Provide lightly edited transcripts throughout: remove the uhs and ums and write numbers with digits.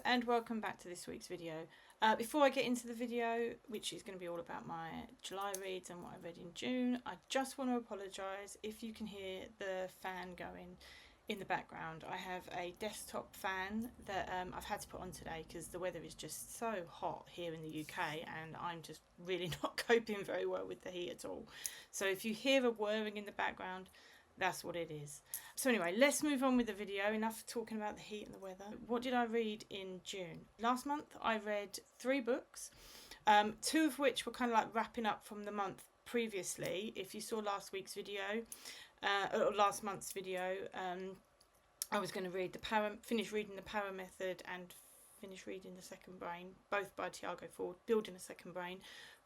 and welcome back to this week's video. Before I get into the video, which is going to be all about my July reads and what I read in June, I just want to apologise if you can hear the fan going in the background. I have a desktop fan that I've had to put on today because the weather is just so hot here in the UK and I'm just really not coping very well with the heat at all. So if you hear a whirring in the background, that's what it is. So anyway, let's move on with the video. Enough talking about the heat and the weather. What did I read in June? Last month I read 3 books, 2 of which were kind of like wrapping up from the month previously. If you saw last week's video, or last month's video, I was going to finish reading The Power Method and finish reading The Second Brain, both by Tiago Forte, Building a Second Brain,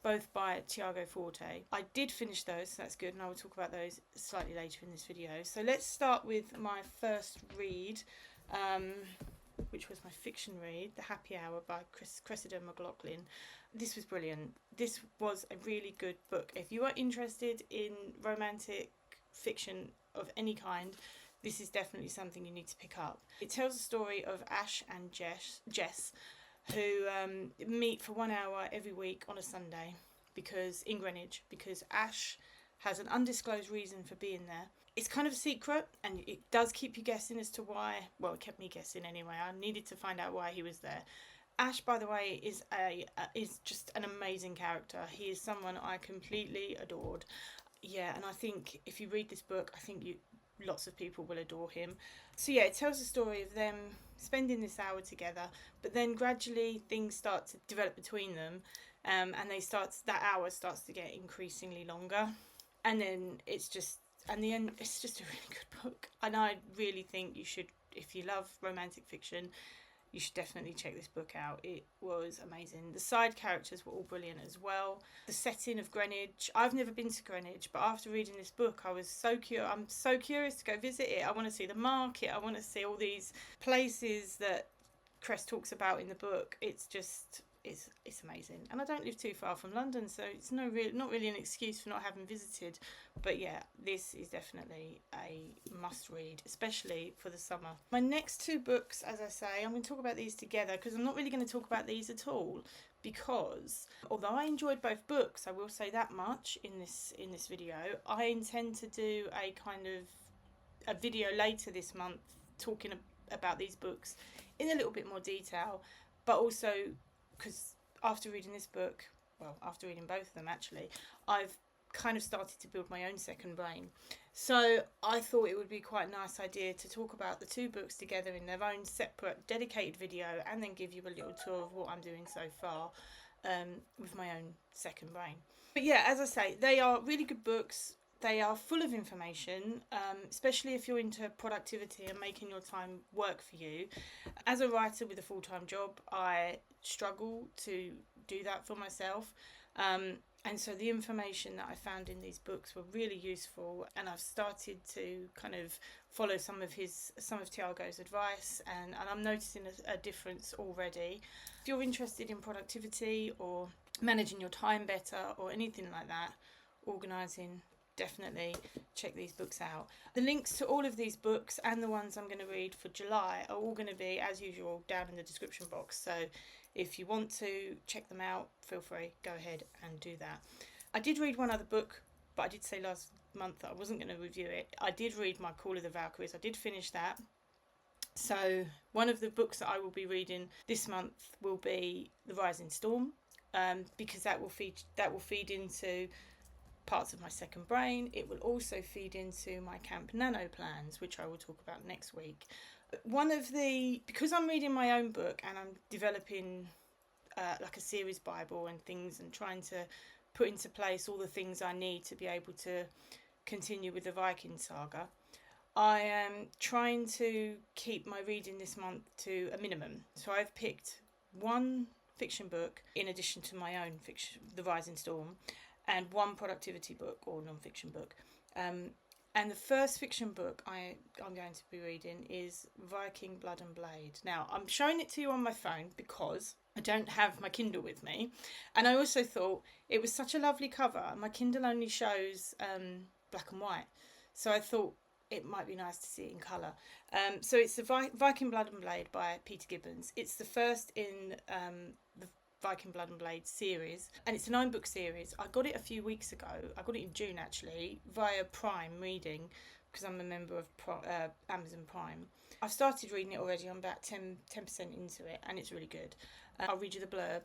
both by Tiago Forte. I did finish those, so that's good, and I will talk about those slightly later in this video. So let's start with my first read, which was my fiction read, The Happy Hour by Cressida McLaughlin. This was brilliant. This was a really good book. If you are interested in romantic fiction of any kind, this is definitely something you need to pick up. It tells the story of Ash and Jess who meet for 1 hour every week on a Sunday in Greenwich, because Ash has an undisclosed reason for being there. It's kind of a secret and it does keep you guessing as to why. Well, it kept me guessing anyway. I needed to find out why he was there. Ash, by the way, is just an amazing character. He is someone I completely adored. Yeah, and I think if you read this book, I think lots of people will adore him. So yeah, it tells the story of them spending this hour together, but then gradually things start to develop between them, and that hour starts to get increasingly longer, and then it's just a really good book. And I really think you should, if you love romantic fiction, you should definitely check this book out. It was amazing. The side characters were all brilliant as well. The setting of Greenwich. I've never been to Greenwich, but after reading this book, I'm so curious to go visit it. I want to see the market. I want to see all these places that Cress talks about in the book. It's amazing. And I don't live too far from London, so it's not really an excuse for not having visited. But yeah, this is definitely a must read, especially for the summer. My next 2 books, as I say, I'm going to talk about these together because I'm not really going to talk about these at all, because although I enjoyed both books, I will say that much in this video, I intend to do a video later this month talking about these books in a little bit more detail, but also because after reading this book, after reading both of them actually, I've kind of started to build my own second brain. So I thought it would be quite a nice idea to talk about the 2 books together in their own separate dedicated video, and then give you a little tour of what I'm doing so far with my own second brain. But yeah, as I say, they are really good books. They are full of information, especially if you're into productivity and making your time work for you. As a writer with a full-time job, I struggle to do that for myself. And so the information that I found in these books were really useful, and I've started to kind of follow some of Tiago's advice, and I'm noticing a difference already. If you're interested in productivity or managing your time better or anything like that, organising, definitely check these books out. The links to all of these books and the ones I'm going to read for July are all going to be, as usual, down in the description box. So if you want to check them out, feel free, go ahead and do that. I did read one other book, but I did say last month that I wasn't going to review it. I did read My Call of the Valkyries. I did finish that. So one of the books that I will be reading this month will be The Rising Storm, because that will feed into parts of my second brain. It will also feed into my Camp Nano plans, which I will talk about next week. Because I'm reading my own book and I'm developing like a series Bible and things, and trying to put into place all the things I need to be able to continue with the Viking saga, I am trying to keep my reading this month to a minimum. So I've picked 1 fiction book in addition to my own fiction, The Rising Storm, and 1 productivity book or non-fiction book. And the first fiction book I'm going to be reading is Viking Blood and Blade. Now, I'm showing it to you on my phone because I don't have my Kindle with me. And I also thought it was such a lovely cover. My Kindle only shows black and white. So I thought it might be nice to see it in colour. So it's the Viking Blood and Blade by Peter Gibbons. It's the first in the Viking Blood and Blade series, and it's a 9-book series. I got it a few weeks ago. I got it in June actually via Prime reading, because I'm a member of Amazon Prime. I've started reading it already. I'm about 10% into it, and it's really good. I'll read you the blurb.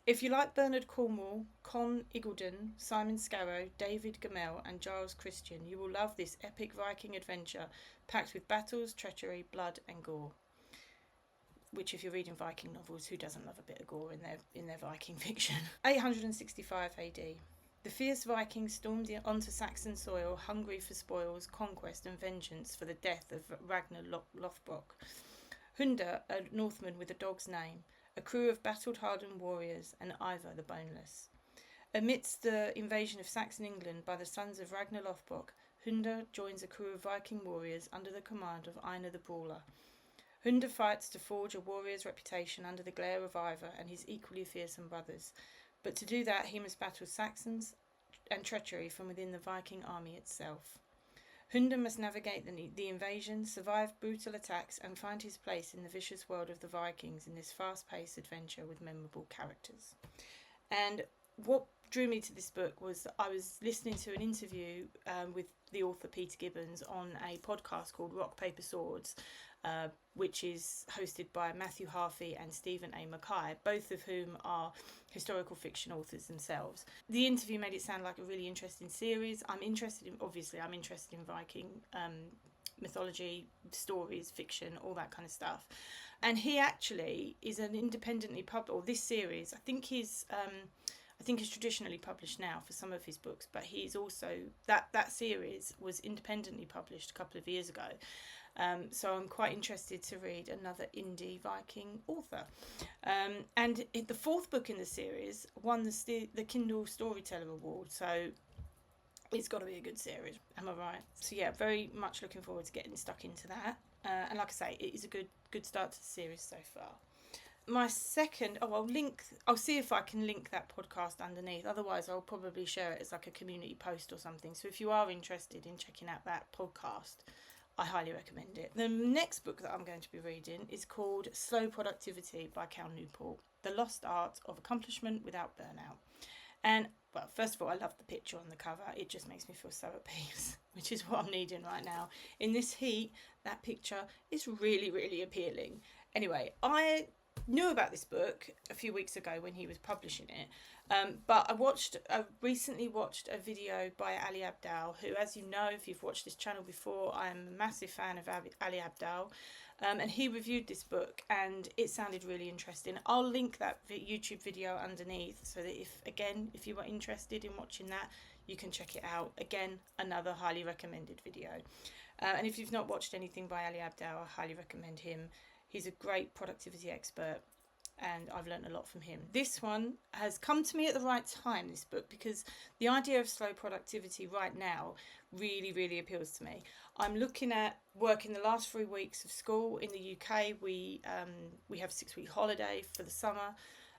If you like Bernard Cornwell, Con Iggulden, Simon Scarrow, David Gamel and Giles Christian, you will love this epic Viking adventure packed with battles, treachery, blood and gore. Which, if you're reading Viking novels, who doesn't love a bit of gore in their Viking fiction? 865 AD. The fierce Vikings stormed onto Saxon soil, hungry for spoils, conquest and vengeance for the death of Ragnar Lothbrok. Hunda, a Northman with a dog's name, a crew of battle-hardened warriors, and Ivar the Boneless. Amidst the invasion of Saxon England by the sons of Ragnar Lothbrok, Hunda joins a crew of Viking warriors under the command of Einar the Brawler. Hunda fights to forge a warrior's reputation under the glare of Ivar and his equally fearsome brothers, but to do that he must battle Saxons and treachery from within the Viking army itself. Hunda must navigate the invasion, survive brutal attacks and find his place in the vicious world of the Vikings in this fast-paced adventure with memorable characters. And what drew me to this book was that I was listening to an interview with the author Peter Gibbons on a podcast called Rock, Paper, Swords, which is hosted by Matthew Harvey and Stephen A. Mackay, both of whom are historical fiction authors themselves. The interview made it sound like a really interesting series. I'm interested in Viking mythology, stories, fiction, all that kind of stuff. And he actually is an independently published, or this series, I think is traditionally published now for some of his books, but he's also, that series was independently published a couple of years ago. So I'm quite interested to read another indie Viking author. And the 4th book in the series won the Kindle Storyteller Award, so it's got to be a good series, am I right? So yeah, very much looking forward to getting stuck into that. And like I say, it is a good start to the series so far. My second, I'll see if I can link that podcast underneath. Otherwise, I'll probably share it as like a community post or something. So if you are interested in checking out that podcast, I highly recommend it. The next book that I'm going to be reading is called Slow Productivity by Cal Newport, The Lost Art of Accomplishment Without Burnout. And, well, first of all, I love the picture on the cover. It just makes me feel so at peace, which is what I'm needing right now. In this heat, that picture is really, really appealing. Anyway, I knew about this book a few weeks ago when he was publishing it, but I recently watched a video by Ali Abdaal, who, as you know, if you've watched this channel before, I'm a massive fan of Ali Abdaal, and he reviewed this book and it sounded really interesting. I'll link that YouTube video underneath so that if you are interested in watching that, you can check it out. Again, another highly recommended video. And if you've not watched anything by Ali Abdaal, I highly recommend him. He's a great productivity expert and I've learned a lot from him. This one has come to me at the right time, this book, because the idea of slow productivity right now really, really appeals to me. I'm looking at working the last 3 weeks of school. In the UK, we have a 6-week holiday for the summer.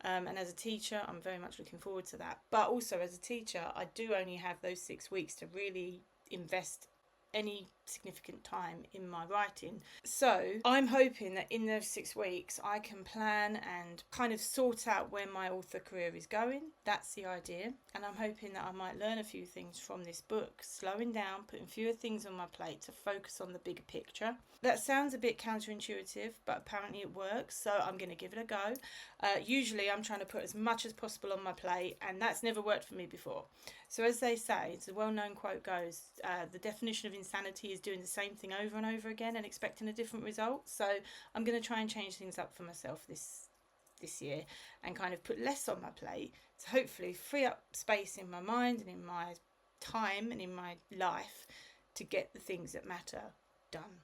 And as a teacher, I'm very much looking forward to that. But also as a teacher, I do only have those 6 weeks to really invest any significant time in my writing. So I'm hoping that in those 6 weeks I can plan and kind of sort out where my author career is going. That's the idea. And I'm hoping that I might learn a few things from this book, slowing down, putting fewer things on my plate to focus on the bigger picture. That sounds a bit counterintuitive, but apparently it works, so I'm going to give it a go. Usually I'm trying to put as much as possible on my plate, and that's never worked for me before. So as they say, it's a well-known quote goes, the definition of insanity is doing the same thing over and over again and expecting a different result. So I'm going to try and change things up for myself this year and kind of put less on my plate to hopefully free up space in my mind and in my time and in my life to get the things that matter done.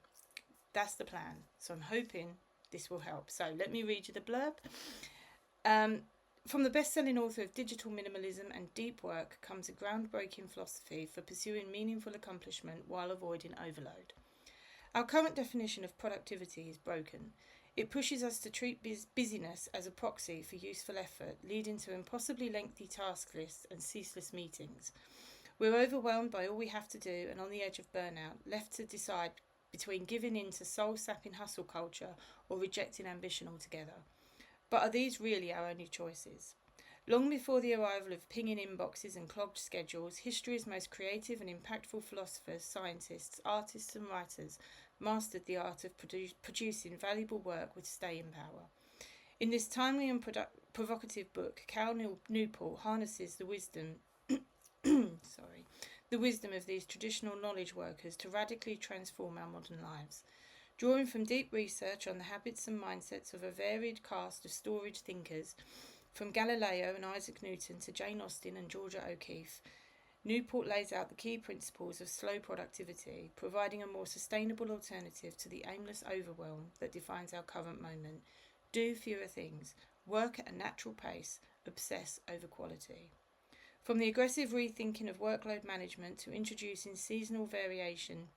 That's the plan. So I'm hoping this will help. So let me read you the blurb. From the best-selling author of Digital Minimalism and Deep Work comes a groundbreaking philosophy for pursuing meaningful accomplishment while avoiding overload. Our current definition of productivity is broken. It pushes us to treat busyness as a proxy for useful effort, leading to impossibly lengthy task lists and ceaseless meetings. We're overwhelmed by all we have to do and on the edge of burnout, left to decide between giving in to soul-sapping hustle culture or rejecting ambition altogether. But are these really our only choices? Long before the arrival of pinging inboxes and clogged schedules, history's most creative and impactful philosophers, scientists, artists and writers mastered the art of producing valuable work with staying power. In this timely and provocative book, Cal Newport harnesses the wisdom the wisdom of these traditional knowledge workers to radically transform our modern lives. Drawing from deep research on the habits and mindsets of a varied cast of storied thinkers, from Galileo and Isaac Newton to Jane Austen and Georgia O'Keeffe, Newport lays out the key principles of slow productivity, providing a more sustainable alternative to the aimless overwhelm that defines our current moment. Do fewer things, work at a natural pace, obsess over quality. From the aggressive rethinking of workload management to introducing seasonal variation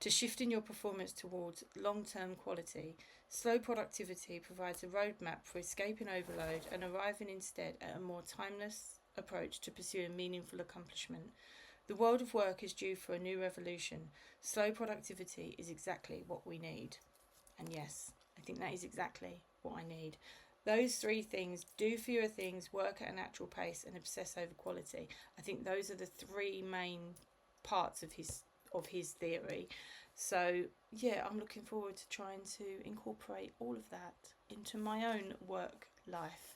to shifting your performance towards long-term quality, slow productivity provides a roadmap for escaping overload and arriving instead at a more timeless approach to pursuing meaningful accomplishment. The world of work is due for a new revolution. Slow productivity is exactly what we need. And yes, I think that is exactly what I need. Those three things, do fewer things, work at a natural pace and obsess over quality. I think those are the three main parts of his theory. So yeah, I'm looking forward to trying to incorporate all of that into my own work life,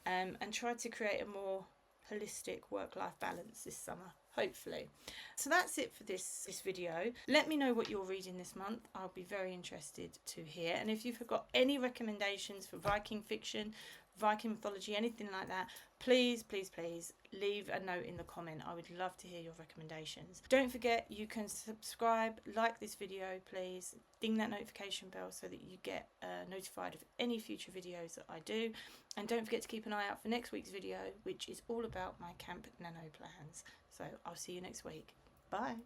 and try to create a more holistic work-life balance this summer, hopefully. So that's it for this video. Let me know what you're reading this month. I'll be very interested to hear. And if you've got any recommendations for Viking fiction, Viking mythology, anything like that, please leave a note in the comment. I would love to hear your recommendations. Don't forget, you can subscribe, like this video, please ding that notification bell so that you get notified of any future videos that I do. And don't forget to keep an eye out for next week's video, which is all about my camp nano plans. So I'll see you next week. Bye.